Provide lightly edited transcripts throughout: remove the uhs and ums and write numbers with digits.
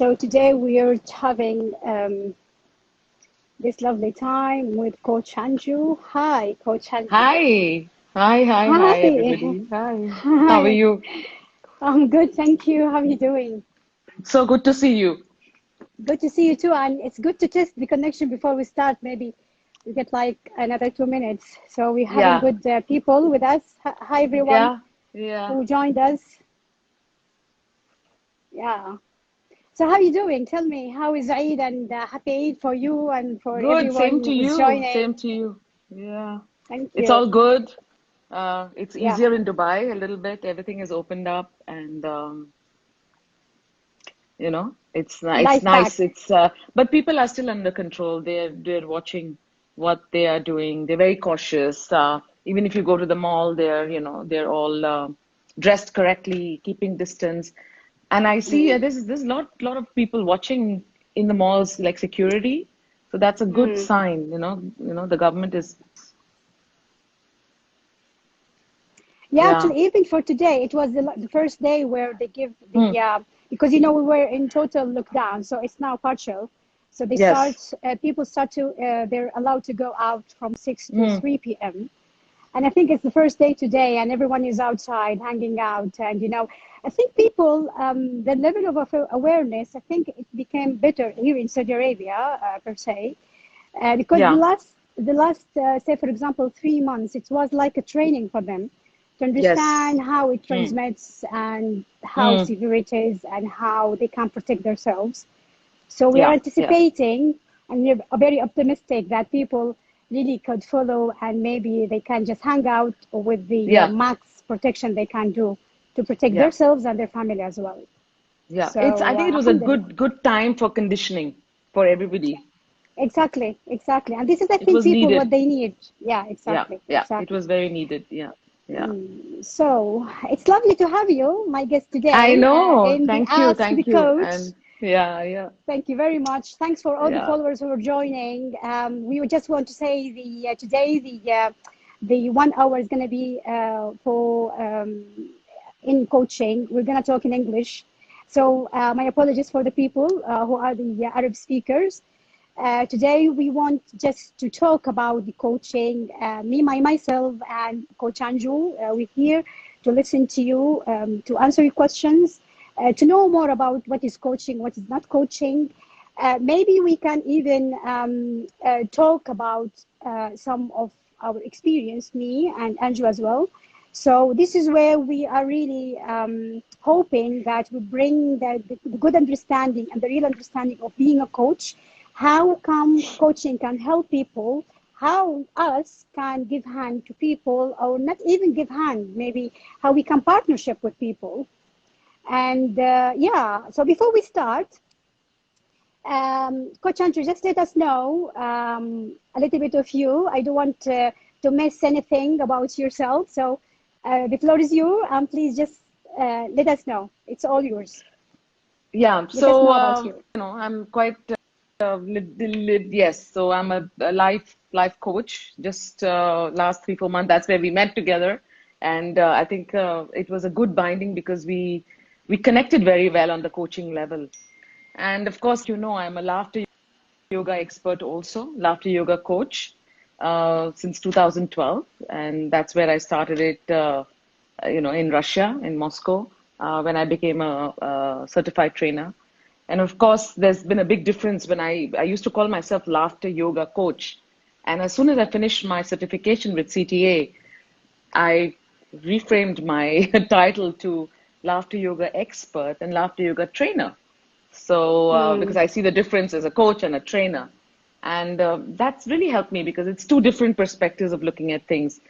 So today we are having this lovely time with Coach Anju. Hi, Coach Anju. Hi. Hi, Hi. everybody. Hi. How are Hi. you? I'm good, thank you. How are you doing? So good to see you. Good to see you too. And it's good to test the connection before we start. Maybe we get like another 2 minutes. So we're having Yeah. good people with us. Hi, everyone Yeah. Yeah. who joined us. Yeah. So how are you doing? Tell me, how is Eid and happy Eid for you and for Good. Same everyone to who's you. Same joining. to you. Yeah. Thank It's you. all good. It's Yeah, easier in Dubai a little bit. Everything is opened up and it's life back. nice. But people are still under control. They're watching what they are doing. They're very cautious. Even if you go to the mall, they're all dressed correctly, keeping distance. And I see Mm, there's lot of people watching in the malls, like security. So that's a good mm. sign. The government is, Yeah, yeah. actually, even for today, it was the first day where they give Hmm. the because we were in total lockdown, so it's now partial. So they start Yes. people start to they're allowed to go out from 6 to Hmm. 3 p.m. And I think it's the first day today, and everyone is outside hanging out. And I think people, the level of awareness, I think it became better here in Saudi Arabia per se, because the Yeah. last say for example 3 months, it was like a training for them to Yes. understand how it Hmm. transmits and how Hmm. severe it is and how they can protect themselves. So we are Yeah. Yeah. anticipating, and we're very optimistic that people really could follow, and maybe they can just hang out with the Yeah. max protection they can do to protect Yeah. themselves and their family as well. Yeah, I So think it was a alhamdulillah. good time for conditioning for everybody. Exactly, exactly. And this is, I It think, was people what needed. they need. Yeah, Yeah, exactly, yeah, it exactly. was very needed. Yeah, yeah. So it's lovely to have you, my guest I today, know. in the Ask the Thank you. Coach. And yeah, yeah, Thank you very much. Thanks for all the yeah. followers who are joining. We would just want to say today the 1 hour is going to be for in coaching. We're going to talk in English. So my apologies for the people who are the Arab speakers. Today we want just to talk about the coaching. Myself, and Coach Anju, we're here to listen to you, to answer your questions, to know more about what is coaching, what is not coaching. Maybe we can even talk about some of our experience, me and Anju as well. So this is where we are really hoping that we bring the good understanding and the real understanding of being a coach. How come coaching can help people? How us can give hand to people, or not even give hand? Maybe how we can partnership with people. And yeah, so before we start, Coach Andrew, just let us know a little bit of you. I don't want to miss anything about yourself. So the floor is you, and please just let us know. It's all yours. Yeah. Let us So know about you. I'm quite yes. So I'm a life coach. Just last 3 4 months, that's where we met together, and I think it was a good binding because we connected very well on the coaching level. And of course, I'm a laughter yoga expert also, laughter yoga coach since 2012. And that's where I started it, in Russia, in Moscow, when I became a certified trainer. And of course, there's been a big difference when I used to call myself laughter yoga coach. And as soon as I finished my certification with CTA, I reframed my title to laughter yoga expert and laughter yoga trainer. So, because Mm, I see the difference as a coach and a trainer. And that's really helped me because it's two different perspectives of looking at things.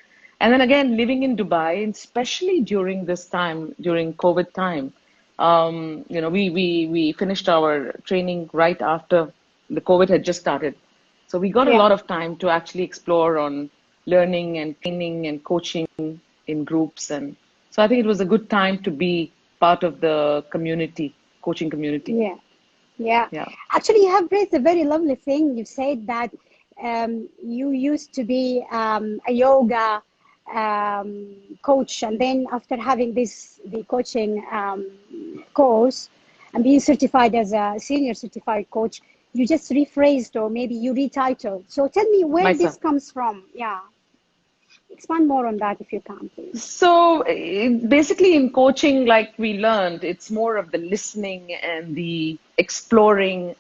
And then again, living in Dubai, and especially during this time, during COVID time, we finished our training right after the COVID had just started. So we got a yeah. lot of time to actually explore on learning and training and coaching in groups. And so I think it was a good time to be part of the community, coaching community. Yeah, yeah. Yeah. Actually, you have raised a very lovely thing. You said that you used to be a yoga coach, and then after having the coaching course, and being certified as a senior certified coach, you just rephrased or maybe you retitled. So tell me where this Myself. comes from. Yeah, expand more on that if you can, please. So basically, in coaching, like we learned, it's more of the listening and the exploring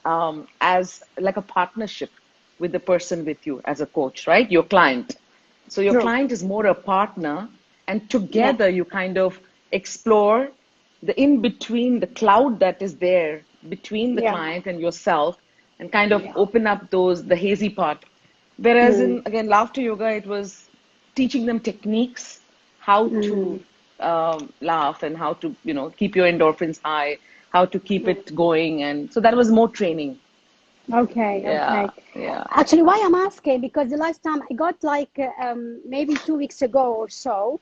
as like a partnership with the person with you as a coach, right? Your client. So your True. client is more a partner, and Yeah. together you kind of explore the in between, the cloud that is there between the Yeah. client and yourself, and kind of Yeah. open up the hazy part. Whereas Mm. in, again, laughter yoga, it was teaching them techniques, how Mm. to laugh and how to, keep your endorphins high, how to keep it going. And so that was more training. Okay, Yeah, okay. yeah. Actually, why I'm asking, because the last time I got like maybe 2 weeks ago or so,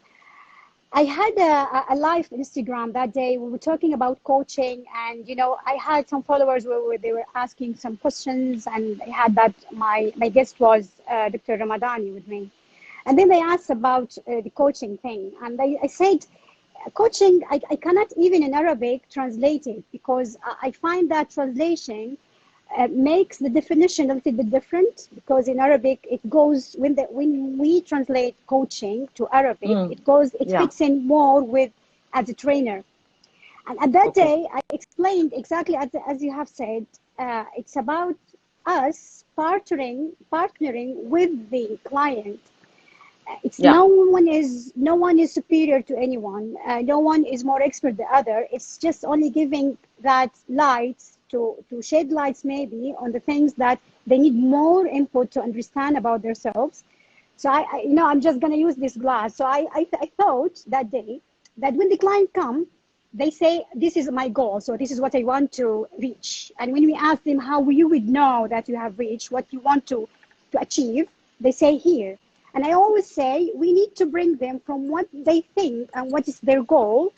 I had a live Instagram that day. We were talking about coaching, and I had some followers where they were asking some questions, and I had that my guest was Dr. Ramadani with me, and then they asked about the coaching thing, and I said, coaching, I cannot even in Arabic translate it because I find that translation makes the definition a little bit different, because in Arabic it goes when we translate coaching to Arabic, Mm, it yeah. fits in more with as a trainer. And at that Okay. day, I explained exactly as you have said. It's about us partnering with the client. It's Yeah. no one is superior to anyone. No one is more expert than the other. It's just only giving that light to shed lights maybe on the things that they need more input to understand about themselves. So I'm just gonna use this glass. So I thought that day that when the client come, they say this is my goal. So this is what I want to reach. And when we ask them how you would know that you have reached what you want to achieve, they say here. And I always say we need to bring them from what they think and what is their goal,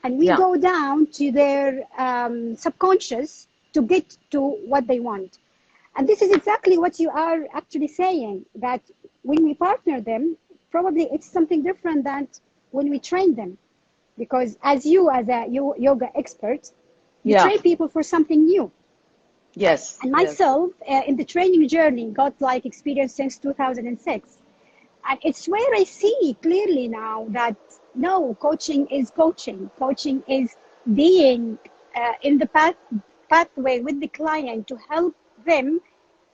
and we Yeah. go down to their subconscious to get to what they want. And this is exactly what you are actually saying, that when we partner them, probably it's something different than when we train them. Because as you, as a yoga expert, you Yeah. train people for something new. Yes. And Yes. myself, in the training journey, got like experience since 2006. And it's where I see clearly now that no, coaching is coaching. Coaching is being in the pathway with the client to help them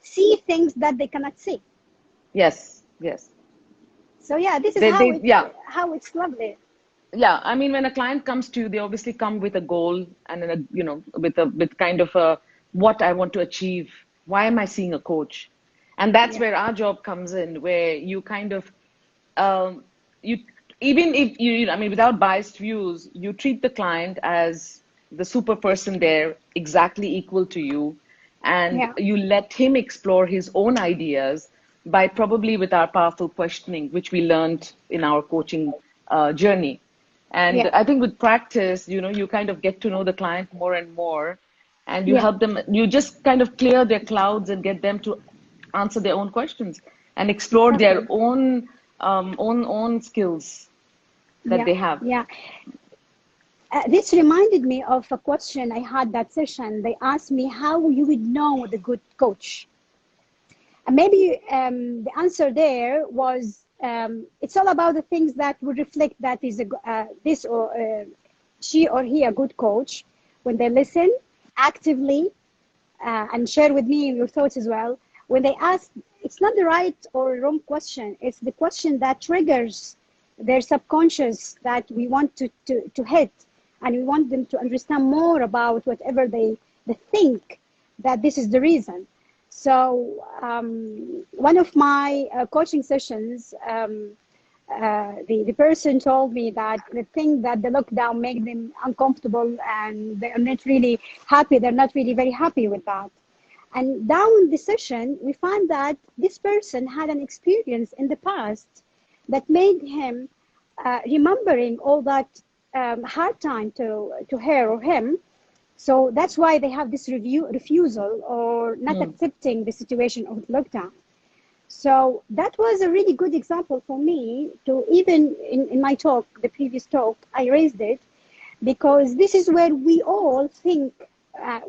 see things that they cannot see. Yes. Yes. So yeah, this is They, yeah. how it's lovely. Yeah, I mean, when a client comes to you, they obviously come with a goal and with kind of a what I want to achieve. Why am I seeing a coach? And that's Yeah, where our job comes in, where you kind of um, you even if I mean, without biased views, you treat the client as the super person there, exactly equal to you, and yeah, you let him explore his own ideas by probably with our powerful questioning, which we learned in our coaching journey. And yeah, I think with practice, you kind of get to know the client more and more, and you yeah, help them, you just kind of clear their clouds and get them to answer their own questions and explore their exactly. own skills that Yeah, they have. yeah. This reminded me of a question I had that session. They asked me how you would know the good coach. And maybe the answer there was it's all about the things that would reflect that is this or she or he a good coach when they listen actively and share with me your thoughts as well. When they ask, it's not the right or wrong question. It's the question that triggers their subconscious that we want to hit, and we want them to understand more about whatever they think that this is the reason. So one of my coaching sessions, the person told me that the thing that the lockdown made them uncomfortable and they're not really happy, they're not really very happy with that. And down the session, we find that this person had an experience in the past that made him remembering all that hard time to her or him. So that's why they have this refusal or not Mm. accepting the situation of lockdown. So that was a really good example for me to even in my talk, the previous talk, I raised it because this is where we all think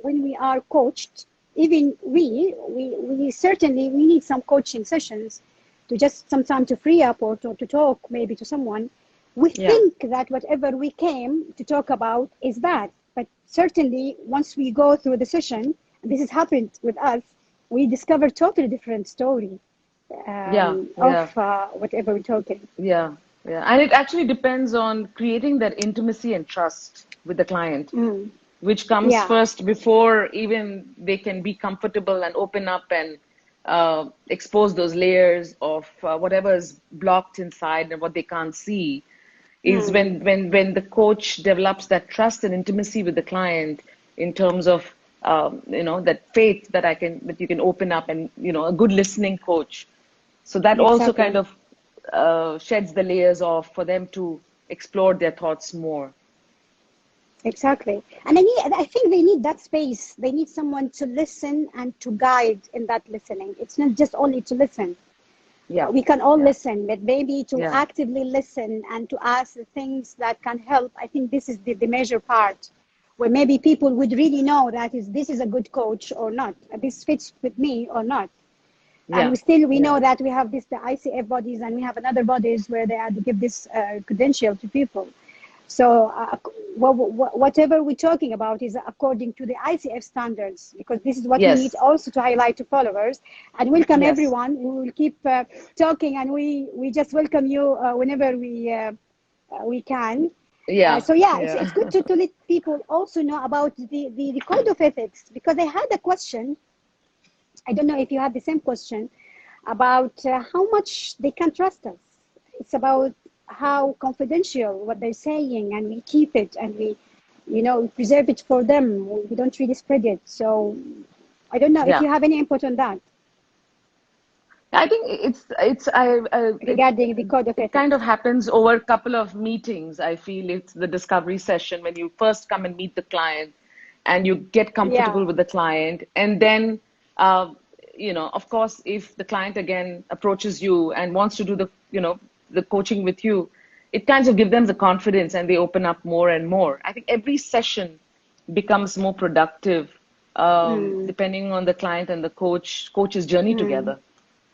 when we are coached, even we certainly we need some coaching sessions to just sometimes to free up or to talk maybe to someone. We Yeah. think that whatever we came to talk about is bad, but certainly once we go through the session, and this has happened with us, we discover totally different story Yeah. of Yeah. whatever we're talking. Yeah. Yeah. And it actually depends on creating that intimacy and trust with the client, Mm. which comes Yeah, first before even they can be comfortable and open up and expose those layers of whatever is blocked inside and what they can't see. Is mm. when the coach develops that trust and intimacy with the client in terms of that faith that you can open up, and a good listening coach. So that also kind Exactly. of sheds the layers off for them to explore their thoughts more. Exactly. And I think they need that space. They need someone to listen and to guide in that listening. It's not just only to listen. Yeah, We can all yeah, listen, but maybe to yeah, actively listen and to ask the things that can help. I think this is the major part where maybe people would really know that this is a good coach or not. This fits with me or not. And yeah, we yeah, know that we have the ICF bodies and we have another bodies where they have to give this credential to people. So whatever we're talking about is according to the ICF standards, because this is what we need yes, also to highlight to followers and welcome yes, everyone. We will keep talking, and we just welcome you whenever we can. yeah, So yeah, it's yeah. good to let people also know about the code of ethics, because I had a question. I don't know if you had the same question about how much they can trust us. It's about how confidential what they're saying, and we keep it and we preserve it for them. We don't really spread it. So I don't know if Yeah. you have any input on that I think regarding the code of it kind ethics. of happens over a couple of meetings. I feel it's the discovery session when you first come and meet the client, and you get comfortable Yeah. with the client, and then uh, of course, if the client again approaches you and wants to do the coaching with you, it kind of gives them the confidence and they open up more and more. I think every session becomes more productive Mm, depending on the client and the coach's journey mm, together.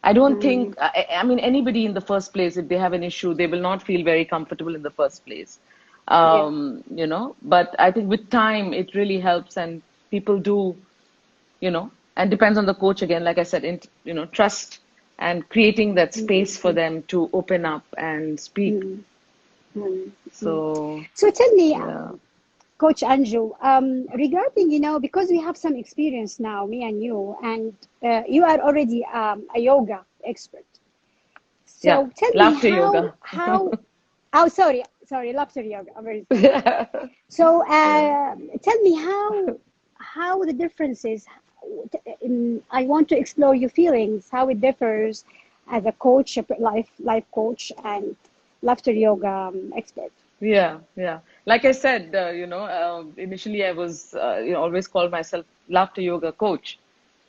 I don't mm, think, I mean, anybody in the first place, if they have an issue, they will not feel very comfortable in the first place. yeah. But I think with time, it really helps, and people do, and depends on the coach again, like I said, trust and creating that Mm, space for them to open up and speak. mm, mm, mm. So, So tell me, yeah, Coach Anju, regarding, because we have some experience now, me and you, and you are already a yoga expert. yeah, So tell me laughter yoga. oh, sorry, laughter yoga. I'm very sorry. Yeah, So yeah. tell me how the differences, I want to explore your feelings, how it differs as a coach, a life coach, and laughter yoga expert. Yeah, yeah. Like I said, initially I was, always called myself laughter yoga coach.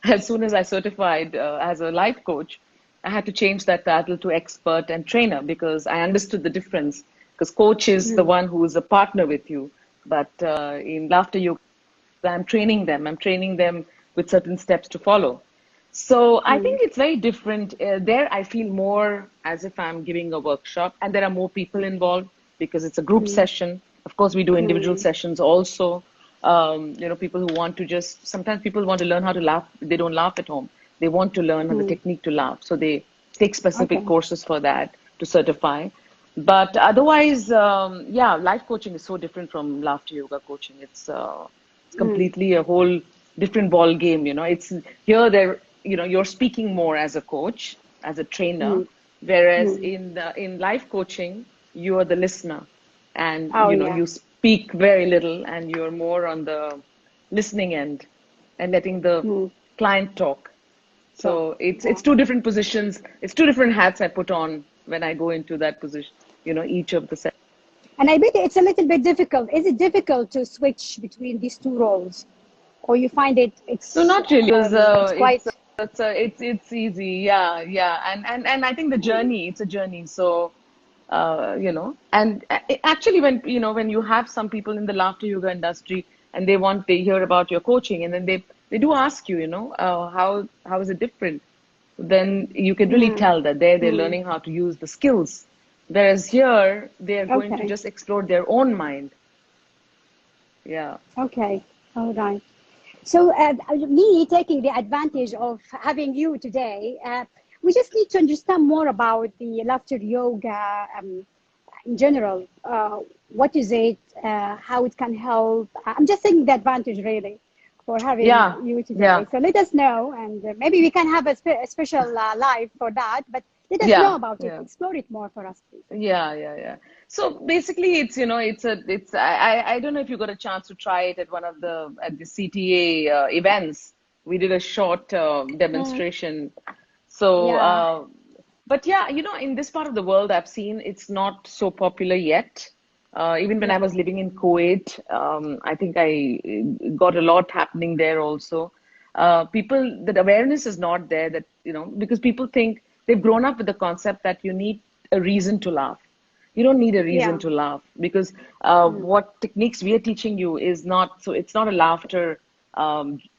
As soon as I certified as a life coach, I had to change that title to expert and trainer because I understood the difference. Because coach is the Mm, one who is a partner with you, but in laughter yoga, I'm training them. I'm training them with certain steps to follow. So I mm, think it's very different. There, I feel more as if I'm giving a workshop, and there are more people involved because it's a group mm, session. Of course, we do individual mm, sessions also. People who want to sometimes people want to learn how to laugh. They don't laugh at home. They want to learn the mm. technique to laugh. So they take specific Okay. courses for that to certify. But otherwise, yeah, life coaching is so different from laughter yoga coaching. It's Mm, completely a whole different ball game. It's here there. You're speaking more as a coach, as a trainer, mm, whereas mm. in life coaching, you are the listener, and Oh yeah. you speak very little, and you're more on the listening end and letting the Mm. client talk. So So it's yeah. two different positions. It's two different hats I put on when I go into that position. Each of the sets. And I bet it's a little bit difficult. Is it difficult to switch between these two roles, or you find No, not really. Because it's quite? it's easy. Yeah, yeah. And I think the Mm, journey. It's a journey. So and actually when you have some people in the laughter yoga industry, and they hear about your coaching, and then they do ask you, how is it different? Then you can really Mm, tell that they're mm. learning how to use the skills. Whereas here, they're going to Okay, just explore their own mind. Yeah. okay, all right. So, me taking the advantage of having you today, we just need to understand more about the laughter yoga in general. What is it? How it can help? I'm just taking the advantage really for having Yeah. you Yeah. today. So let us know, and maybe we can have a special live for that. But let us know Yeah. about it. Yeah. Explore it more for us, please. Yeah, yeah, yeah. So basically, I don't know if you got a chance to try it at one of at the CTA events. We did a short Mm, demonstration. So, yeah, but yeah, in this part of the world, I've seen it's not so popular yet. Even when I yeah, was living in Kuwait, I think I got a lot happening there also. The awareness is not there that, because people think they've grown up with the concept that you need a reason to laugh. You don't need a reason yeah. to laugh because Mm, what techniques we are teaching you it's not a laughter.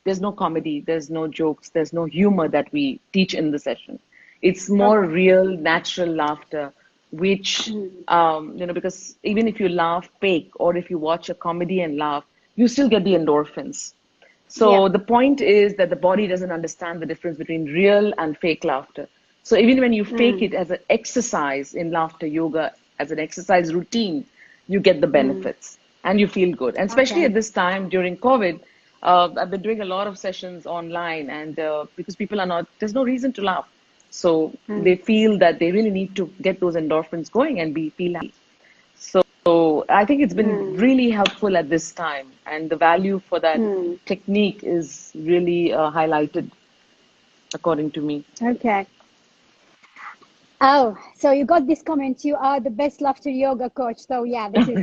There's no comedy, there's no jokes, there's no humor that we teach in the session. It's more okay. real, natural laughter, which, Mm, because even if you laugh fake or if you watch a comedy and laugh, you still get the endorphins. yeah. So the point is that the body doesn't understand the difference between real and fake laughter. So even when you fake Mm, it as an exercise in laughter yoga, as an exercise routine, you get the mm, benefits and you feel good. And especially okay. at this time during COVID, I've been doing a lot of sessions online, and because people are not, there's no reason to laugh. So Mm, they feel that they really need to get those endorphins going and feel happy. So I think it's been mm, really helpful at this time, and the value for that mm. technique is really highlighted, according to me. Okay. Oh, so you got this comment. You are the best laughter yoga coach. So yeah, this is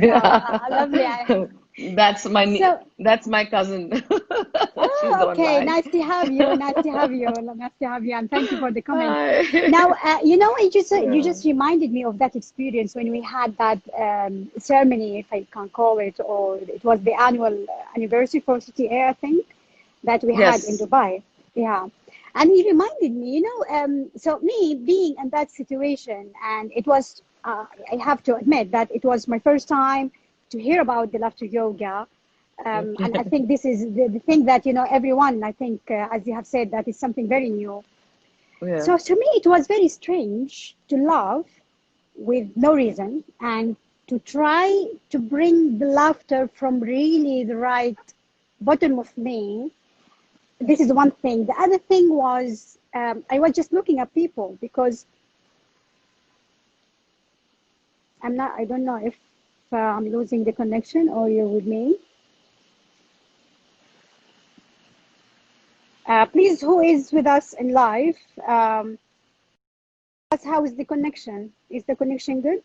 lovely. Yeah. That's my So, that's my cousin. She's oh, okay, online. nice to have you. Nice to have you. Nice to have you. And thank you for the comment. Now, Hi. you Yeah. just reminded me of that experience when we had that ceremony, if I can call it, or it was the annual anniversary for CTA, I think, that we had in Yes. Dubai. Yeah. And he reminded me, so me being in that situation, and it was, I have to admit that it was my first time to hear about the laughter yoga. And I think this is the thing that, everyone, I think, as you have said, that is something very new. Yeah. So to me, it was very strange to laugh with no reason and to try to bring the laughter from really the right bottom of me. This is one thing. The other thing was I was just looking at people because I don't know if I'm losing the connection or you're with me. Please, who is with us in live? How is the connection? Is the connection good?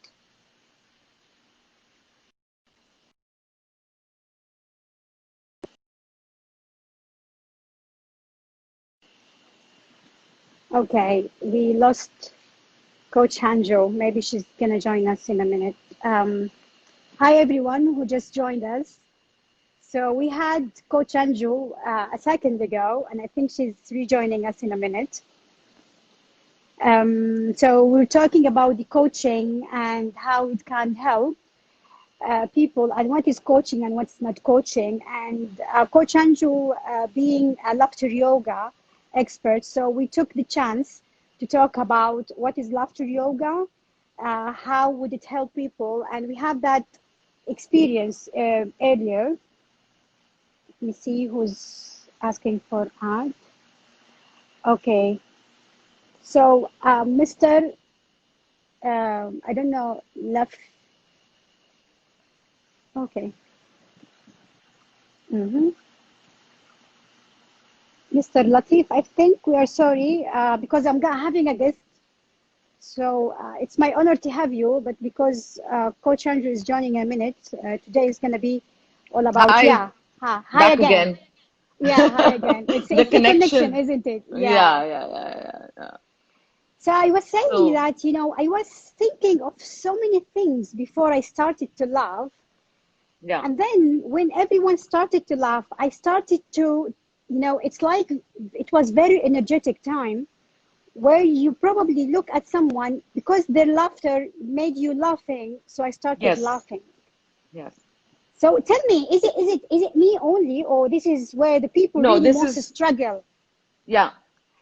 Okay, we lost Coach Hanjo. Maybe she's gonna join us in a minute. Hi everyone who just joined us. So we had Coach Anju a second ago, and I think she's rejoining us in a minute. So we're talking about the coaching and how it can help people, and what is coaching and what's not coaching. And Coach Anju being a laughter yoga expert, so we took the chance to talk about what is laughter yoga, how would it help people, and we have that experience earlier. Let me see who's asking for ad. Okay, so Mr. I don't know, left. Okay. Mm-hmm. Mr. Latif, I think we are sorry because I'm having a guest. So it's my honor to have you, but because Coach Andrew is joining in a minute, today is going to be all about, Hi. yeah, hi Back again. again. Yeah, hi again. The It's the connection, connection. isn't it? Yeah. Yeah, yeah, yeah, yeah. So I was saying So, that, I was thinking of so many things before I started to laugh. Yeah. And then when everyone started to laugh, I started to, it's like it was very energetic time where you probably look at someone because their laughter made you laughing. So I started Yes. laughing. Yes. So tell me, is it me only, or this is where the people No, really this most is, struggle? yeah.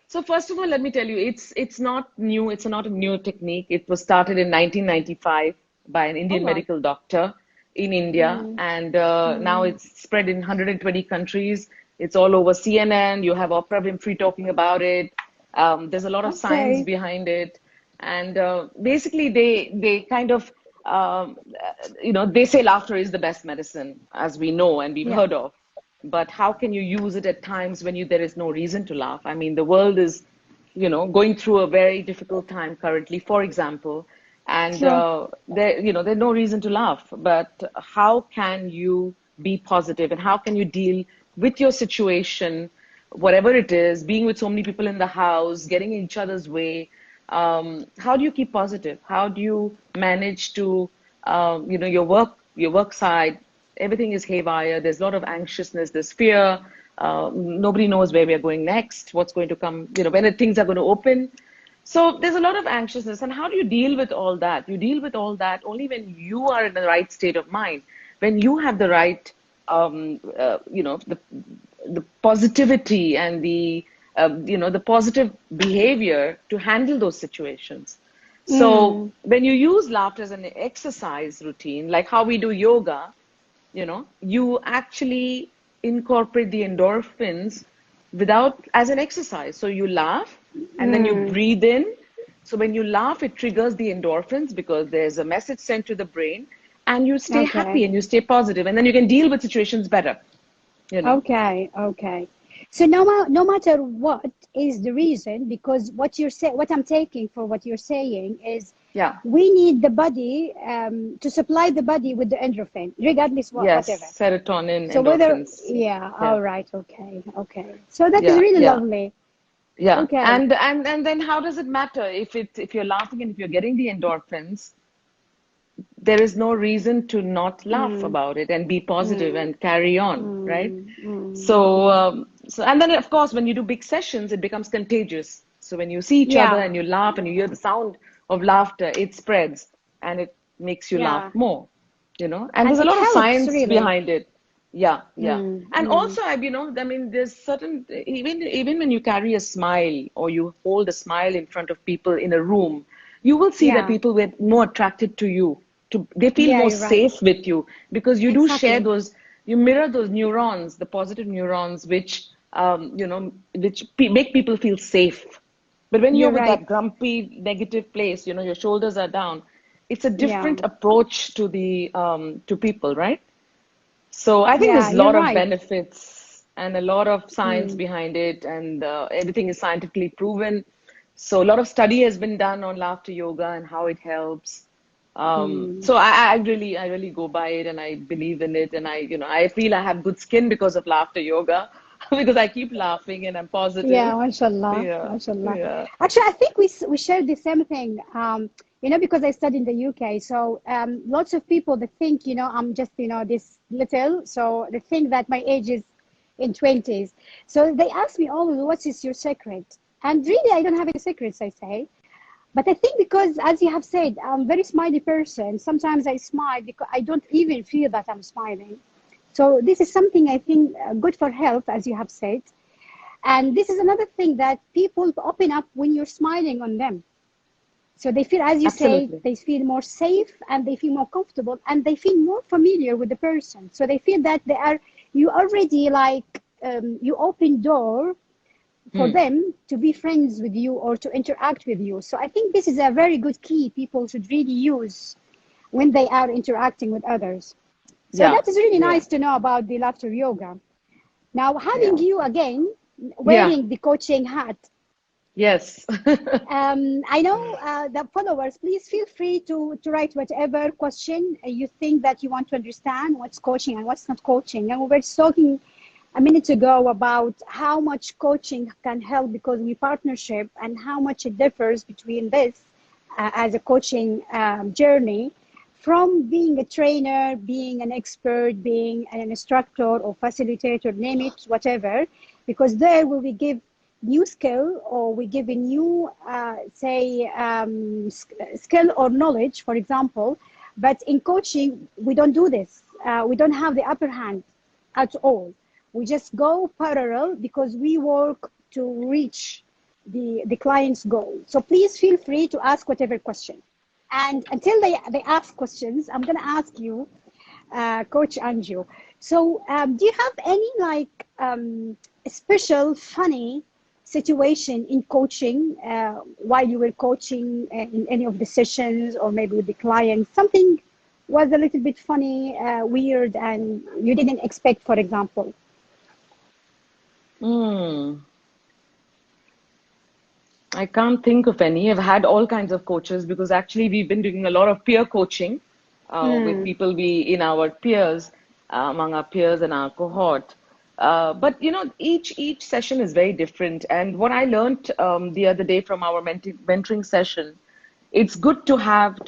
So first of all, let me tell you, it's not new. It's not a new technique. It was started in 1995 by an All Indian right. medical doctor in India, Mm, and now mm, it's spread in 120 countries. It's all over CNN. You have Oprah Winfrey talking about it. There's a lot of science okay. behind it, and basically they kind of they say laughter is the best medicine, as we know and we've Yeah. heard of. But how can you use it at times when there is no reason to laugh? I mean, the world is, going through a very difficult time currently, for example, and Sure. there's no reason to laugh. But how can you be positive, and how can you deal with your situation, whatever it is, being with so many people in the house, getting in each other's way? How do you keep positive? How do you manage to, your work side? Everything is haywire. There's a lot of anxiousness, there's fear. Nobody knows where we are going next, what's going to come, when things are going to open. So there's a lot of anxiousness. And how do you deal with all that? You deal with all that only when you are in the right state of mind, when you have the right, the positivity and the positive behavior to handle those situations. So Mm, when you use laughter as an exercise routine, like how we do yoga, you actually incorporate the endorphins without as an exercise. So you laugh and then you mm, breathe in. So when you laugh, it triggers the endorphins because there's a message sent to the brain, and you stay okay. happy and you stay positive, and then you can deal with situations better, you know? Okay, okay. So no matter what is the reason, because what I'm taking for what you're saying is Yeah. we need the body to supply the body with the endorphin, regardless whatever. Yes. Serotonin, So whether, endorphins. yeah, Yeah. all right, okay, okay. So that is Yeah. really Yeah. lovely. Yeah. Okay. And then how does it matter if you're laughing and if you're getting the endorphins? There is no reason to not laugh Mm, about it and be positive mm, and carry on, right? mm, mm, So, mm. and then of course, when you do big sessions, it becomes contagious. So when you see each other Yeah, and you laugh and you hear the sound of laughter, it spreads and it makes you laugh yeah. more, and And there's a it lot of helps science really. behind it. Yeah, yeah. Mm, And mm. also, I mean, there's certain, even when you carry a smile or you hold a smile in front of people in a room, you will see that Yeah, people were more attracted to you. They feel yeah, more you're right. safe with you because you do share Exactly. those, you mirror those neurons, the positive neurons, which make people feel safe. But when you're You're with right. that grumpy, negative place, your shoulders are down. It's a Yeah, different approach to people, right? So I think yeah, there's a you're lot of right. benefits and a lot of science Mm, behind it, and everything is scientifically proven. So a lot of study has been done on laughter yoga and how it helps. mm. So I really go by it, and I believe in it, and I feel I have good skin because of laughter yoga because I keep laughing and I'm positive. Yeah, mashallah, Yeah, mashallah. yeah, Actually, I think we shared the same thing. Because I studied in the UK, so lots of people that think, I'm just, this little, so they think that my age is in 20s. So they ask me always, what is your secret? And really, I don't have any secrets, I say. But I think because, as you have said, I'm a very smiley person. Sometimes I smile because I don't even feel that I'm smiling. So this is something I think good for health, as you have said. And this is another thing that people open up when you're smiling on them. So they feel, as you say, absolutely. they feel more safe and they feel more comfortable and they feel more familiar with the person. So they feel that you already like, you open door for Hmm. them to be friends with you or to interact with you. So I think this is a very good key people should really use when they are interacting with others. So Yeah, that is really yeah, nice to know about the laughter yoga. Now, having yeah, you again yeah. wearing the coaching hat, Yes. I know the followers, please feel free to write whatever question you think that you want to understand, what's coaching and what's not coaching. And we were talking a minute ago about how much coaching can help because we partnership and how much it differs between this as a coaching journey from being a trainer, being an expert, being an instructor or facilitator, name it, whatever, because there will we give new skill or we give a new, skill or knowledge, for example. But in coaching, we don't do this. We don't have the upper hand at all. We just go parallel because we work to reach the client's goal. So please feel free to ask whatever question. And until they ask questions, I'm going to ask you, Coach Anju. So do you have any special funny situation in coaching while you were coaching in any of the sessions or maybe with the clients? Something was a little bit funny, weird, and you didn't expect, for example? I can't think of any. I've had all kinds of coaches because actually we've been doing a lot of peer coaching with people in our peers, among our peers and our cohort. But you know, each session is very different. And what I learned the other day from our mentoring session, it's good to have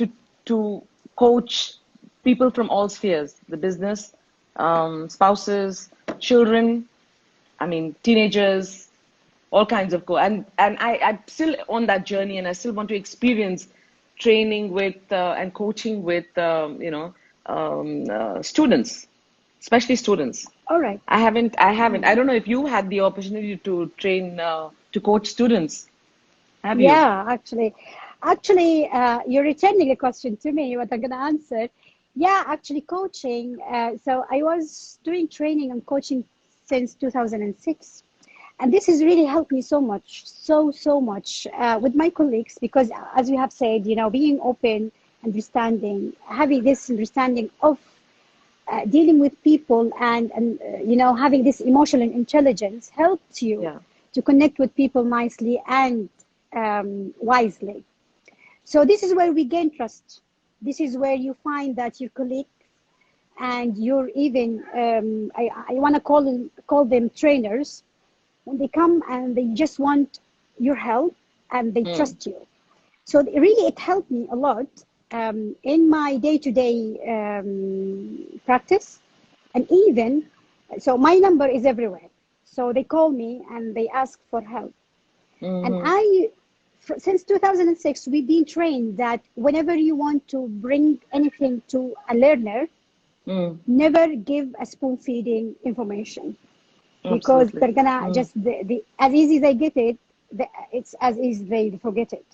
to coach people from all spheres, the business, spouses, children, I mean, teenagers, all kinds of I'm still on that journey, and I still want to experience training with and coaching with students, especially students. All right. I haven't. I don't know if you had the opportunity to train to coach students. Have you? Yeah, actually, you're returning a question to me, what I'm going to answer. Yeah, actually, coaching. So I was doing training and coaching since 2006. And this has really helped me so much, so much with my colleagues, because as you have said, you know, being open, understanding, having this understanding of dealing with people and you know, having this emotional intelligence helps you to connect with people nicely and wisely. So this is where we gain trust. This is where you find that your colleagues and you're even, I want to call them trainers, when they come and they just want your help and they trust you. So really it helped me a lot in my day-to-day practice. And even, so my number is everywhere. So they call me and they ask for help. And since 2006, we've been trained that whenever you want to bring anything to a learner, never give a spoon feeding information. Because Absolutely. they're gonna just as easy as they get it, it's as easy they forget it.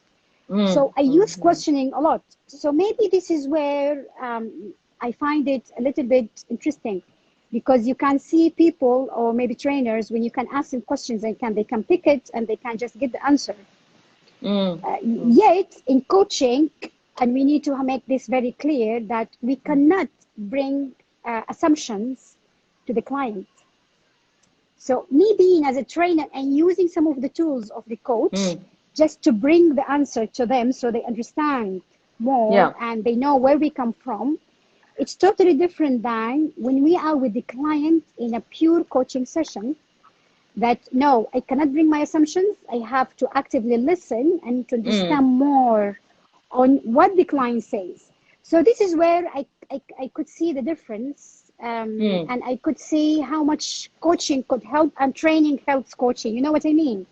So I use questioning a lot. So maybe this is where I find it a little bit interesting, because you can see people or maybe trainers when you can ask them questions, they can pick it and they can just get the answer. Yet in coaching, and we need to make this very clear, that we cannot bring assumptions to the client. So me being as a trainer and using some of the tools of the coach just to bring the answer to them so they understand more and they know where we come from, it's totally different than when we are with the client in a pure coaching session. That no, I cannot bring my assumptions. I have to actively listen and to understand more on what the client says. So this is where I could see the difference. And I could see how much coaching could help, and training helps coaching. You know what I mean?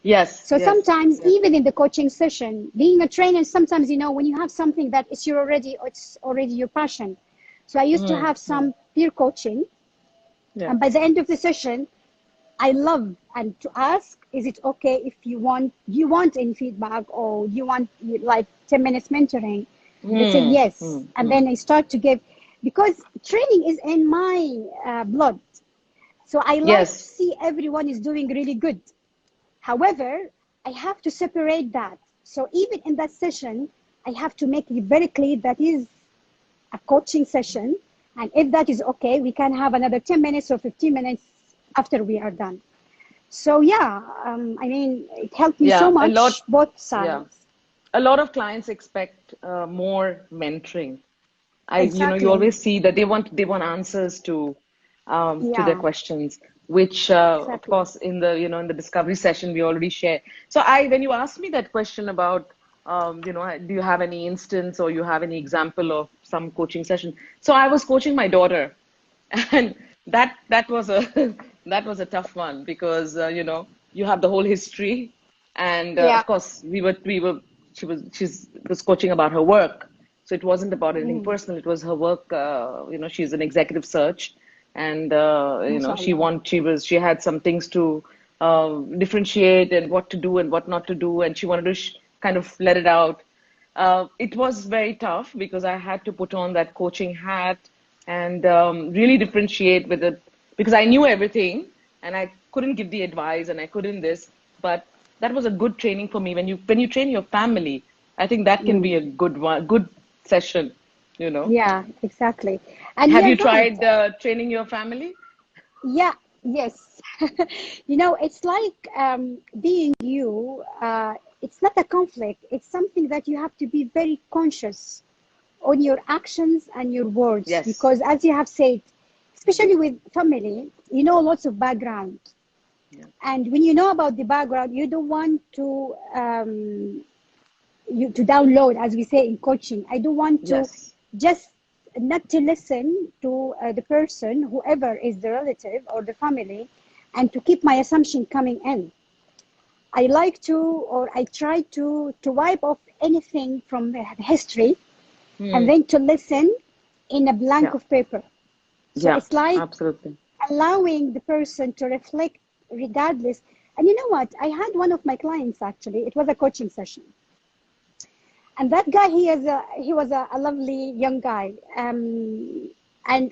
Yes. So sometimes even in the coaching session, being a trainer, sometimes, you know, when you have something that is it's already your passion. So I used to have some peer coaching, and by the end of the session, I love and to ask, is it okay if do you want any feedback, or you want like 10 minutes mentoring? They said yes. And then I start to give, because training is in my blood. So I like to see everyone is doing really good. However, I have to separate that. So even in that session, I have to make it very clear that is a coaching session. And if that is okay, we can have another 10 minutes or 15 minutes after we are done. So yeah, I mean, it helped me so much, both sides. A lot of clients expect more mentoring. You know, you Exactly. always see that they want answers to their questions, which of Exactly. course in the in the discovery session we already share. So when you asked me that question about do you have any instance or you have any example of some coaching session? So I was coaching my daughter, and that was a that was a tough one because you have the whole history, and Yeah. of course we were she was coaching about her work, so it wasn't about anything Mm. personal. It was her work. She's an executive search, and MashaAllah. she had some things to differentiate and what to do and what not to do, and she wanted to kind of let it out. It was very tough because I had to put on that coaching hat and really differentiate with it because I knew everything and I couldn't give the advice and I couldn't this, but that was a good training for me. When you train your family, I think that can be Mm. a good session, you know. Yeah, exactly. And Have you're you right. tried training your family? Yeah, yes. It's like being you. It's not a conflict. It's something that you have to be very conscious on your actions and your words. Yes. Because as you have said, especially with family, lots of background. Yeah. And when you know about the background, you don't want to to download, as we say in coaching. I don't want to Yes. just not to listen to the person, whoever is the relative or the family, and to keep my assumption coming in. I like to, or I try to wipe off anything from the history and Hmm. then to listen in a blank Yeah. of paper. So Yeah. it's like Absolutely. allowing the person to reflect regardless. And you know what? I had one of my clients actually, it was a coaching session. And that guy, he was a lovely young guy, and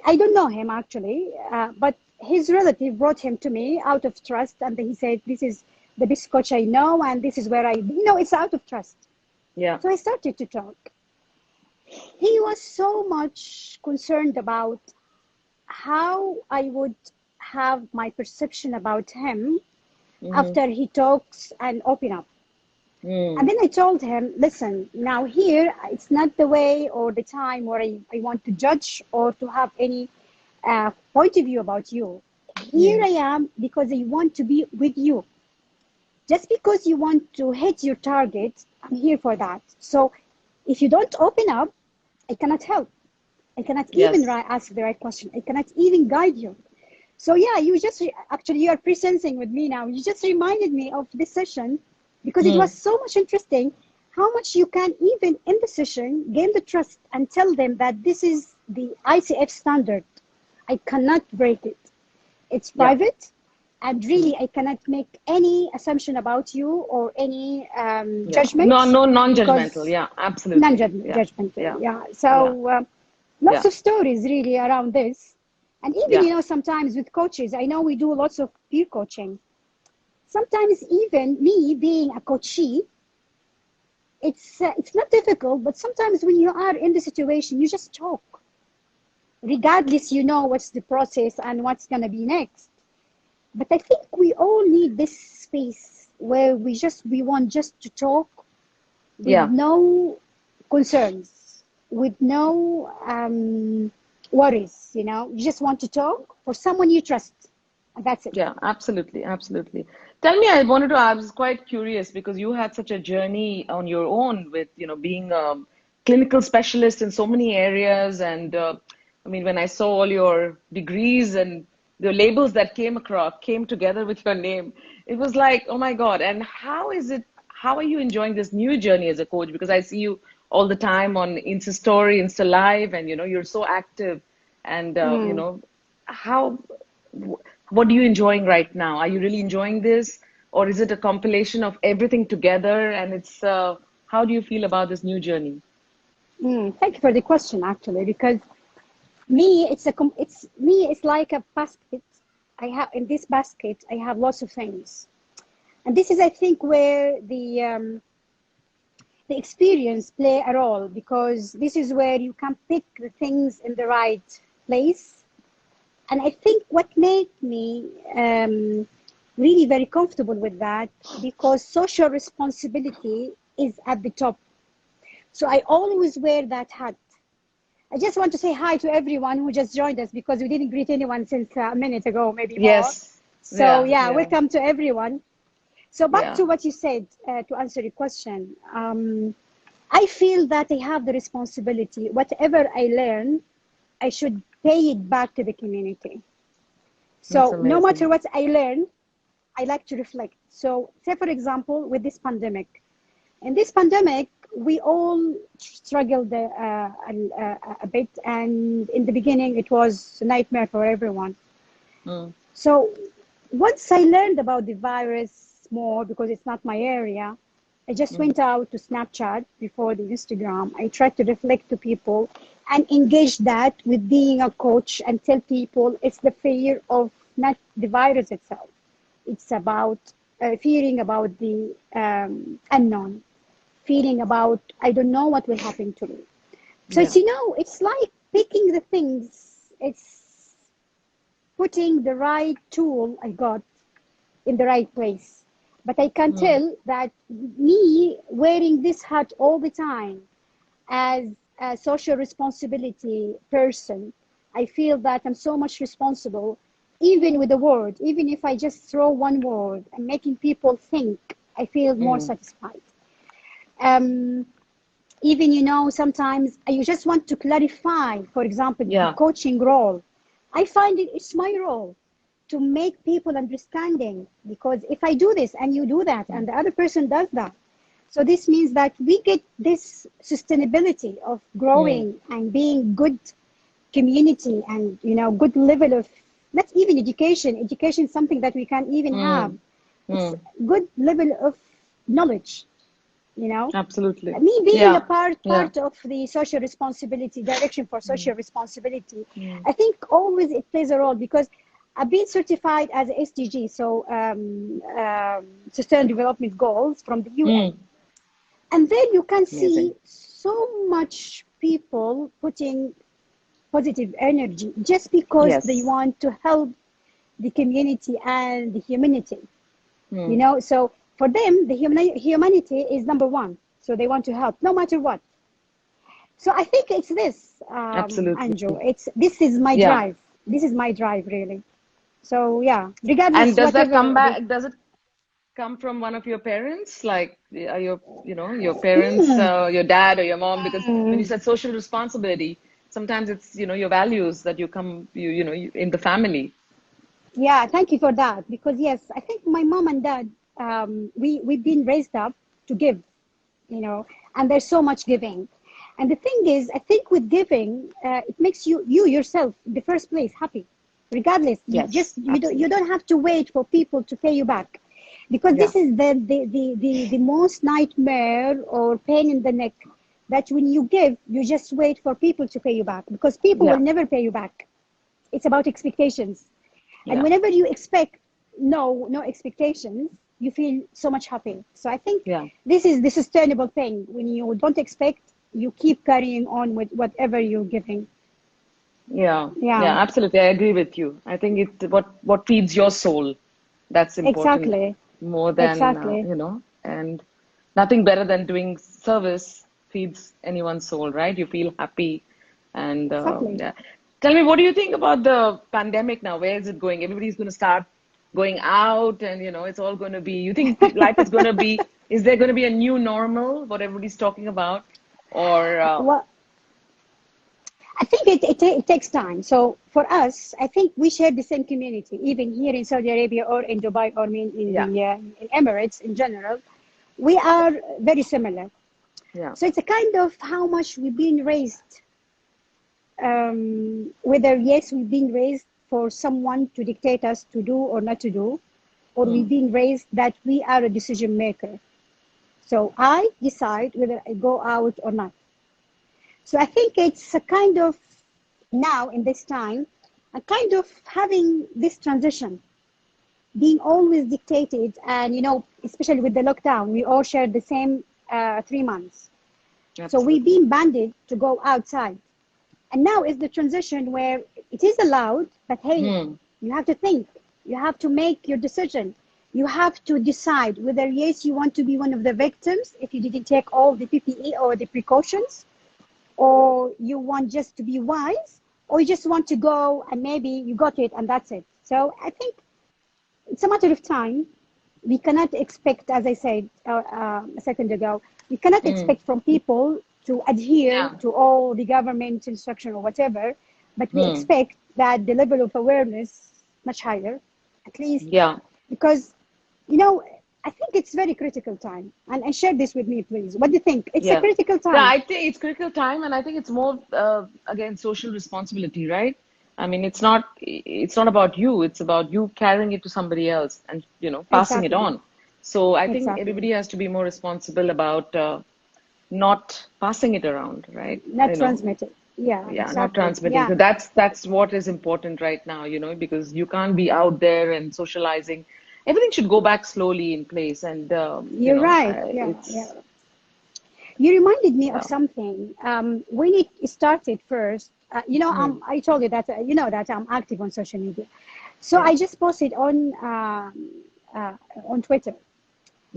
I don't know him actually, but his relative brought him to me out of trust, and he said, "This is the best coach I know, and this is where it's out of trust." Yeah. So I started to talk. He was so much concerned about how I would have my perception about him Mm-hmm. after he talks and open up. Mm. And then I told him, listen, now here, it's not the way or the time where I want to judge or to have any point of view about you. Here Mm. I am because I want to be with you. Just because you want to hit your target, I'm here for that. So if you don't open up, I cannot help. I cannot even Yes. ask the right question. I cannot even guide you. So yeah, actually you are presencing with me now. You just reminded me of this session because it was Mm. so much interesting how much you can even in the session gain the trust and tell them that this is the ICF standard. I cannot break it. It's Yeah. private, and Mm. really I cannot make any assumption about you or any Yeah. No, judgment no, non-judgmental. because Yeah, absolutely. Yeah. non-judgmental. Yeah. Yeah. Yeah. So lots Yeah. of stories really around this. And even, Yeah. sometimes with coaches, I know we do lots of peer coaching. Sometimes even me being a coachee, it's not difficult, but sometimes when you are in the situation, you just talk, regardless, what's the process and what's going to be next. But I think we all need this space where we want just to talk with Yeah. no concerns, with no worries. You just want to talk for someone you trust, and that's it. Yeah, absolutely, absolutely. Tell me, I was quite curious because you had such a journey on your own with, being a clinical specialist in so many areas. And I mean, when I saw all your degrees and the labels that came together with your name, it was like, oh my God. And how are you enjoying this new journey as a coach? Because I see you all the time on Insta Story, Insta Live, and, you're so active. And, Mm. how what are you enjoying right now? Are you really enjoying this, or is it a compilation of everything together? And it's how do you feel about this new journey? Thank you for the question, actually, because me, it's like a basket. I have in this basket, I have lots of things, and this is, I think, where the experience play a role because this is where you can pick the things in the right place. And I think what made me really very comfortable with that because social responsibility is at the top. So I always wear that hat. I just want to say hi to everyone who just joined us because we didn't greet anyone since a minute ago, maybe more. Yes. So Yeah. yeah, Yeah. welcome to everyone. So back Yeah. to what you said to answer your question. I feel that I have the responsibility. Whatever I learn, I should pay it back to the community. That's So no matter amazing. what I learn, I like to reflect. So say, for example, with this pandemic. In this pandemic, we all struggled a bit. And in the beginning, it was a nightmare for everyone. Mm, So once I learned about the virus more, because it's not my area, I just mm, went out to Snapchat before the Instagram. I tried to reflect to people and engage that with being a coach and tell people it's the fear of not the virus itself. It's about fearing about the unknown, feeling about I don't know what will happen to me. So yeah. it's, it's like picking the things. It's putting the right tool I got in the right place. But I can Mm, tell that me wearing this hat all the time as a social responsibility person, I feel that I'm so much responsible, even with the word, even if I just throw one word and making people think, I feel more mm, satisfied. Um, Even, sometimes you just want to clarify, for example, the yeah. coaching role. I find it's my role to make people understanding, because if I do this and you do that and Mm, the other person does that, so this means that we get this sustainability of mm, growing and being good community and good level of not even education is something that we can even have. mm, It's mm. good level of knowledge, you know Absolutely. me being a Yeah. part Yeah. part of the social responsibility direction for Mm, social responsibility. mm, I think always it plays a role, because I've been certified as a SDG, so sustainable development goals from the UN. mm. And then you can see Amazing. so much people putting positive energy just because they Yes. want to help the community and the humanity. Mm, So for them, the humanity is number one. So they want to help no matter what. So I think it's this, absolutely. Anju. This is my Yeah. drive. This is my drive, really. So yeah, And regardless does that come whatever the. back? Does it come from one of your parents? Like, are your parents, your dad or your mom? Because when you Mm, said social responsibility, sometimes it's, your values that in the family. yeah, thank you for that. Because yes, I think my mom and dad, we've been raised up to give, you know, and there's so much giving. And the thing is, I think with giving, it makes you yourself, in the first place, happy. Regardless, Yes, you absolutely. don't have to wait for people to pay you back, because Yeah. this is the most nightmare or pain in the neck. That when you give, you just wait for people to pay you back, because people will Yeah. never pay you back. It's about expectations, and Yeah. whenever you expect no expectations, you feel so much happy. So I think Yeah. this is the sustainable thing. When you don't expect, you keep carrying on with whatever you're giving. Yeah. Yeah, Yeah. Absolutely. I agree with you. I think what feeds your soul, that's important exactly, more than, exactly, and nothing better than doing service feeds anyone's soul, right? You feel happy. And exactly. yeah. Tell me, what do you think about the pandemic now? Where is it going? Everybody's going to start going out, and it's all going to be, you think life is going to be, is there going to be a new normal, what everybody's talking about? Or, Well, I think it takes time. So for us, I think we share the same community, even here in Saudi Arabia or in Dubai or in yeah, the in Emirates in general. We are very similar. yeah, So it's a kind of how much we've been raised. Whether yes, we've been raised for someone to dictate us to do or not to do, or we've mm, been raised that we are a decision maker. So I decide whether I go out or not. So I think it's a kind of now in this time, a kind of having this transition, being always dictated, and especially with the lockdown, we all shared the same 3 months. So we've absolutely. been banded to go outside. And now is the transition where it is allowed, but hey, Hmm. you have to think, you have to make your decision. You have to decide whether, yes, you want to be one of the victims if you didn't take all the PPE or the precautions, or you want just to be wise, or you just want to go and maybe you got it and that's it. So I think it's a matter of time. we cannot expect, as I said a second ago, we cannot Mm. expect from people to adhere Yeah. to all the government instruction or whatever, but we Mm. expect that the level of awareness much higher, at least, Yeah. because, you know, I think it's very critical time. And share this with me, please. What do you think? It's a Yeah. critical Yeah, time. I think it's critical time, and I think it's more again social responsibility, right? I mean, it's not about you, it's about you carrying it to somebody else and passing it Exactly. on. So I think Exactly. everybody has to be more responsible about not passing it around, right? Not transmitted. Yeah, Yeah, not exactly. transmitting. Yeah, So that's what is important right now, because you can't be out there and socializing. Everything should go back slowly in place, and you're right. Yeah, yeah. it's You reminded me of yeah. something. When it started first, Hmm. I told you that, that I'm active on social media. So Yeah, I just posted on Twitter.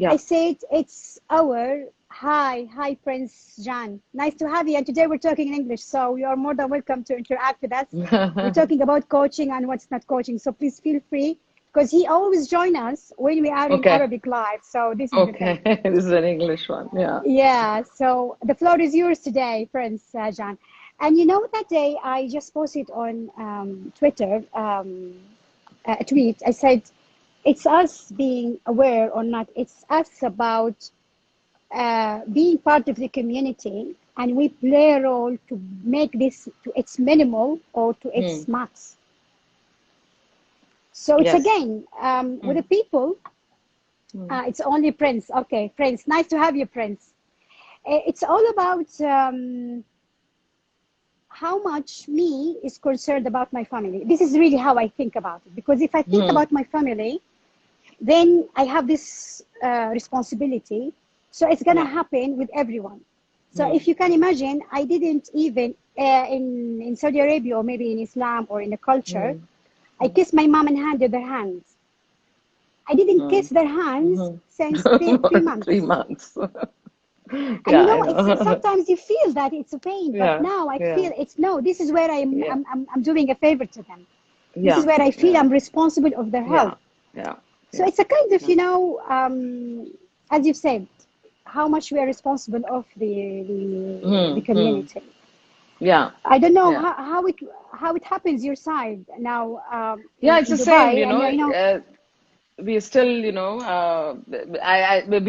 I yeah. said, it's our hi, Prince John. Nice to have you. And today we're talking in English, so you are more than welcome to interact with us. We're talking about coaching and what's not coaching. So please feel free, because he always join us when we are in Okay. Arabic live. So this is the thing. Okay. This is an English one. Yeah. Yeah. So the floor is yours today, Prince John. And that day I just posted on Twitter a tweet. I said, it's us being aware or not. It's us about being part of the community, and we play a role to make this to its minimal or to Hmm. its max. So it's Yes. again with Hmm. the people. Hmm. It's only Prince. Okay, Prince. Nice to have you, Prince. It's all about how much me is concerned about my family. This is really how I think about it. Because if I think Hmm. about my family, then I have this responsibility. So it's gonna Yeah. happen with everyone. So Hmm. if you can imagine, I didn't even in Saudi Arabia, or maybe in Islam or in the culture, Hmm. I kissed my mom and handed their hands. I didn't Hmm. kiss their hands Hmm. since 3 months. 3 months. And Yeah, I it's know. sometimes you feel that it's a pain, but Yeah. now I Yeah. feel it's no. This is where Yeah. I'm doing a favor to them. This is Yeah. where I feel Yeah. I'm responsible of their health. Yeah. Yeah. So Yeah. it's a kind of, Yeah. as you've said, how much we are responsible of the Hmm. Hmm. community. Yeah. I don't know Yeah. how it happens your side now Yeah, it's in the same, Dubai, and we are still,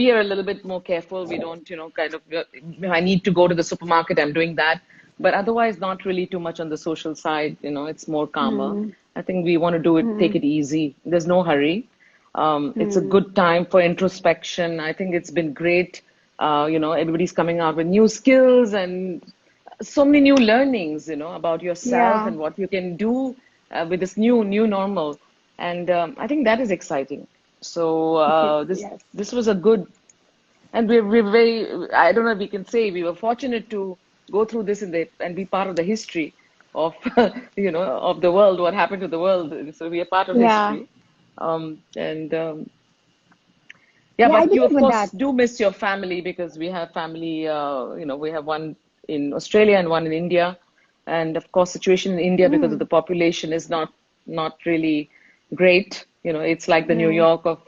we are a little bit more careful. We don't, kind of, if I need to go to the supermarket, I'm doing that. But otherwise, not really too much on the social side, it's more calmer. mm, I think we want to do it, take mm, it easy. There's no hurry. It's a mm, good time for introspection. I think it's been great. Everybody's coming out with new skills and so many new learnings, about yourself yeah, and what you can do with this new normal, and I think that is exciting. So yes, this was a good, and we're very. I don't know if we can say we were fortunate to go through this and be part of the history of of the world, what happened to the world. So we are part of yeah, history, and yeah, yeah. I but you believe of in course that. do miss your family because we have family. We have one in Australia and one in India, and of course, situation in India because of Mm, the population is not really great. It's like the New mm, York of,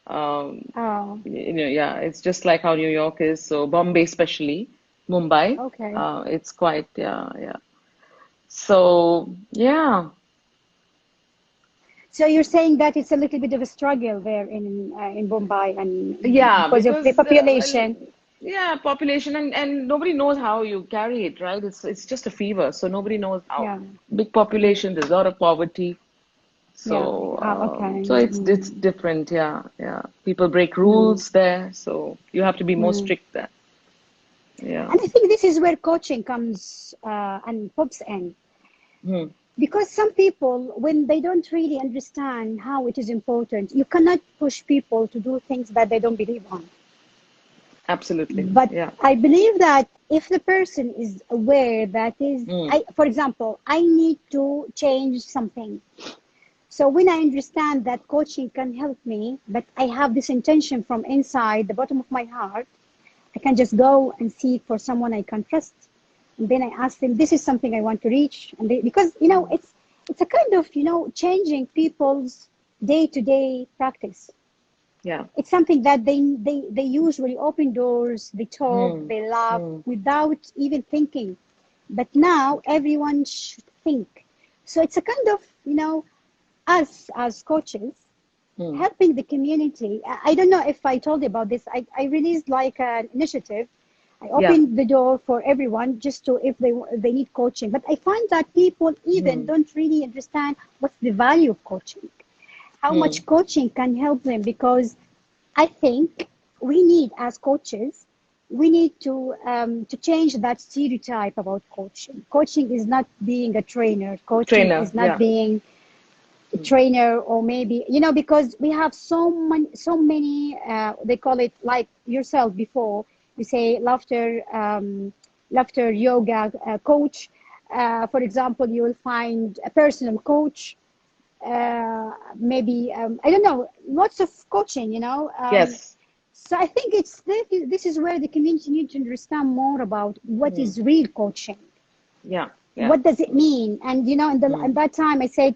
um, oh, yeah, it's just like how New York is. So Bombay, especially Mumbai, okay. it's quite yeah. So yeah, So you're saying that it's a little bit of a struggle there in Mumbai, and yeah, because of the because population. yeah, population and nobody knows how you carry it, right? It's just a fever, so nobody knows how. Yeah, Big population, there's a lot of poverty, yeah. so Okay. so it's different, yeah, yeah. People break Mm, rules there, so you have to be more mm. strict there. Yeah. And I think this is where coaching comes and pops in. Hmm. Because some people, when they don't really understand how it is important, you cannot push people to do things that they don't believe on. Absolutely. But Yeah. I believe that if the person is aware that is, Hmm. for example, I need to change something. So when I understand that coaching can help me, but I have this intention from inside the bottom of my heart, I can just go and seek for someone I can trust. And then I ask them, this is something I want to reach. And because, it's a kind of, changing people's day-to-day practice. Yeah. It's something that they usually open doors, they talk, Hmm. they laugh Hmm. without even thinking. But now everyone should think. So it's a kind of, us as coaches Hmm. helping the community. I don't know if I told you about this. I released like an initiative. I Yeah. opened the door for everyone just to if they need coaching. But I find that people even Hmm. don't really understand what's the value of coaching, how Hmm. much coaching can help them, because I think we need, as coaches, we need to change that stereotype about coaching. Coaching is not being a trainer. Coaching Trainer. is not Yeah. being a Hmm. trainer, or maybe because we have so many. They call it, like yourself before. You say laughter yoga coach. For example, you will find a personal coach, maybe I don't know, lots of coaching. Yes. So I think this is where the community needs to understand more about what Hmm. is real coaching, Yeah. Yeah. what does it Hmm. mean. And Hmm. in that time I said,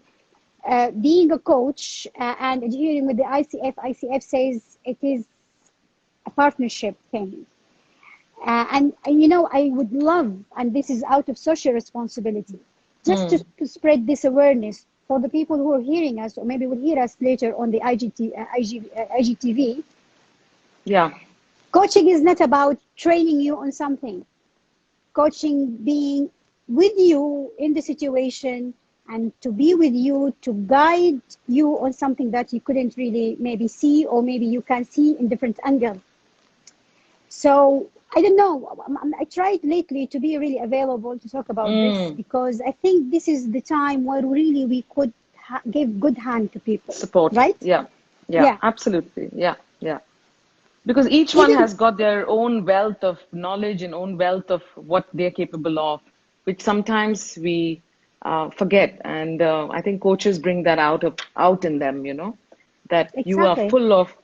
being a coach and adhering with the ICF says it is a partnership thing. And I would love, and this is out of social responsibility, just to, Hmm. to spread this awareness for the people who are hearing us, or maybe will hear us later on the IGTV. Yeah. Coaching is not about training you on something. Coaching being with you in the situation, and to be with you to guide you on something that you couldn't really maybe see, or maybe you can see in different angles. So I don't know. I tried lately to be really available to talk about this, Hmm. because I think this is the time where really we could give good hand to people, Support. right? Yeah. Yeah. Yeah. Absolutely. Yeah. Yeah. Because each one Even has got their own wealth of knowledge and own wealth of what they're capable of, which sometimes we forget. And I think coaches bring that out in them, that you are exactly, full of,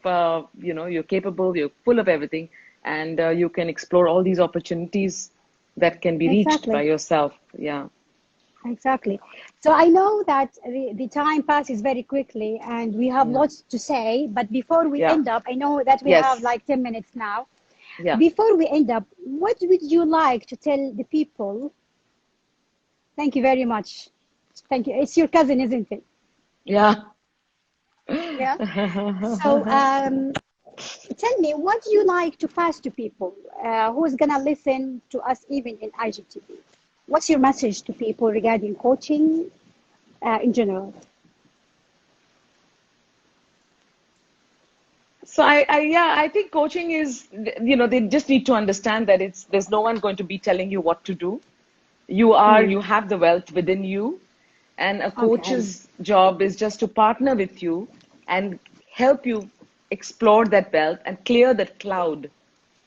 you're capable, you're full of everything, and you can explore all these opportunities that can be reached by exactly, yourself. Yeah. exactly. So I know that the time passes very quickly, and we have Yeah. lots to say. But before we Yeah. end up, I know that we have Yes. like 10 minutes now. Yeah. Before we end up, what would you like to tell the people? Thank you very much. Thank you. It's your cousin, isn't it? Yeah. Yeah. So tell me, what do you like to pass to people who's gonna listen to us even in IGTV? What's your message to people regarding coaching in general? So yeah, I think coaching is, they just need to understand that there's no one going to be telling you what to do. You Mm, have the wealth within you, and a okay. coach's job is just to partner with you and help you explore that wealth and clear that cloud,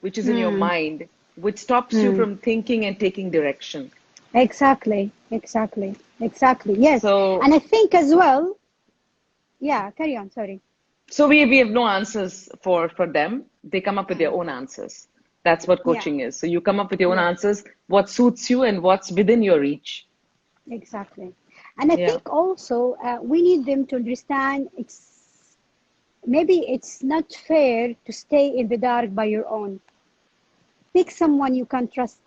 which is in your Mm, mind, which stops you mm. from thinking and taking direction. Exactly. Exactly. Exactly. Yes. So And I think as well. Yeah. Carry on. Sorry. So we have no answers for them. They come up with their own answers. That's what Yeah. coaching is. So you come up with your own Yes. answers, what suits you and what's within your reach. Exactly. And I Yeah. think also we need them to understand it's not fair to stay in the dark by your own. Pick someone you can trust,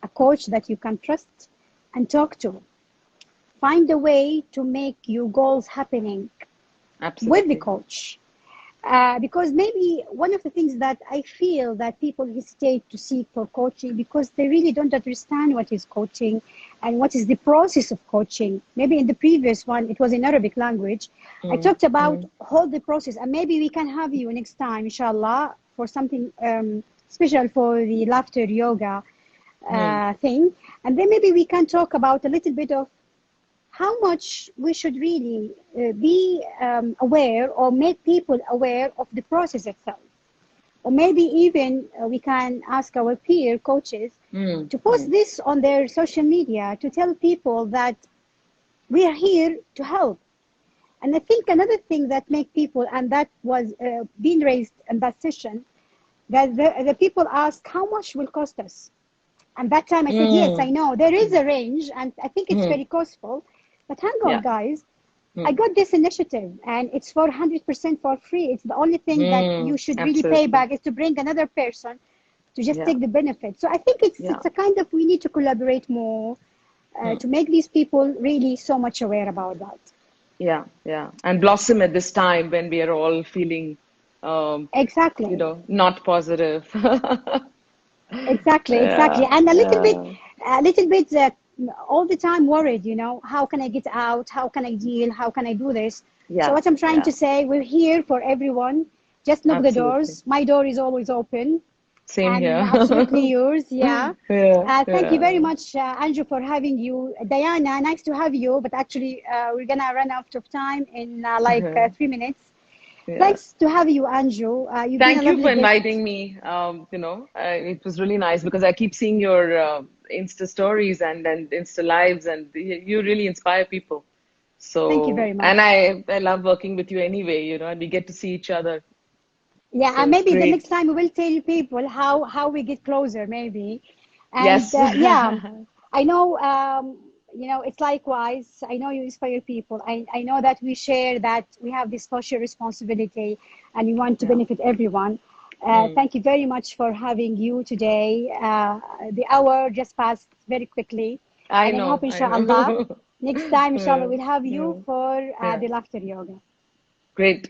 a coach that you can trust, and talk to. Find a way to make your goals happening with the Absolutely. coach. Because maybe one of the things that I feel that people hesitate to seek for coaching, because they really don't understand what is coaching and what is the process of coaching. Maybe in the previous one, it was in Arabic language. I Mm, talked about mm, all the process, and maybe we can have you next time, inshallah, for something special for the laughter yoga mm, thing. And then maybe we can talk about a little bit of how much we should really be aware, or make people aware of the process itself. Or maybe even we can ask our peer coaches mm, to post mm. this on their social media to tell people that we are here to help. And I think another thing that make people, and that was being raised in that session, that the people ask how much will cost us. And that time I said, yes, I Mm, know there is a range, and I think it's mm. very costful. But hang on, Yeah. guys, I got this initiative and it's for 100% for free. It's the only thing that you should really pay Absolutely. back is to bring another person to just Yeah. take the benefit. So I think Yeah. it's a kind of, we need to collaborate more to make these people really so much aware about that. Yeah. Yeah. And blossom at this time when we are all feeling, um, Exactly. not positive. Exactly, exactly. Yeah. And Yeah. a little bit all the time worried, how can I get out? How can I deal? How can I do this? So Yeah. what I'm trying Yeah. to say, we're here for everyone. Just knock the Absolutely. doors. My door is always open Same and here. absolutely yours. Yeah. Yeah. Thank you very Yeah. much, Anju, for having you. Diana, nice to have you, but actually we're gonna run out of time in 3 minutes. Yeah. Thanks to have you, Anju. You've been a Thank you lovely for guest. inviting me. It was really nice because I keep seeing your Insta stories and Insta lives, and you really inspire people. Thank you So, very and much. I love working with you anyway, and we get to see each other. Yeah, So and it's maybe the great. next time we will tell people how we get closer, maybe. And Yes. yeah, I know, it's likewise. I know you inspire people. I know that we share that we have this social responsibility and we want to Yeah. benefit everyone. Mm. Thank you very much for having you today. The hour just passed very quickly. I And I hope, know. I inshallah, know. next time, inshallah, Yeah. we'll have Yeah. you for Yeah. the laughter yoga. Great.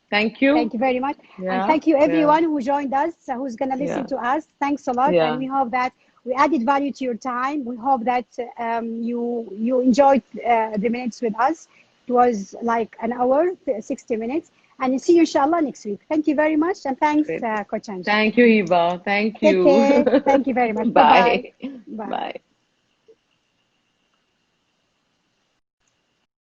Thank you. Thank you very much. And Yeah. thank you Yeah. everyone who joined us, who's going to listen Yeah. to us. Thanks a lot. And Yeah. we hope that we added value to your time. We hope that you enjoyed the minutes with us. It was like an hour, 60 minutes. And see you inshallah next week. Thank you very much. And thanks, Great. Coach Anju. Thank you, Eva. Thank Take you. care. Thank you very much. Bye-bye. Bye. Bye. Bye.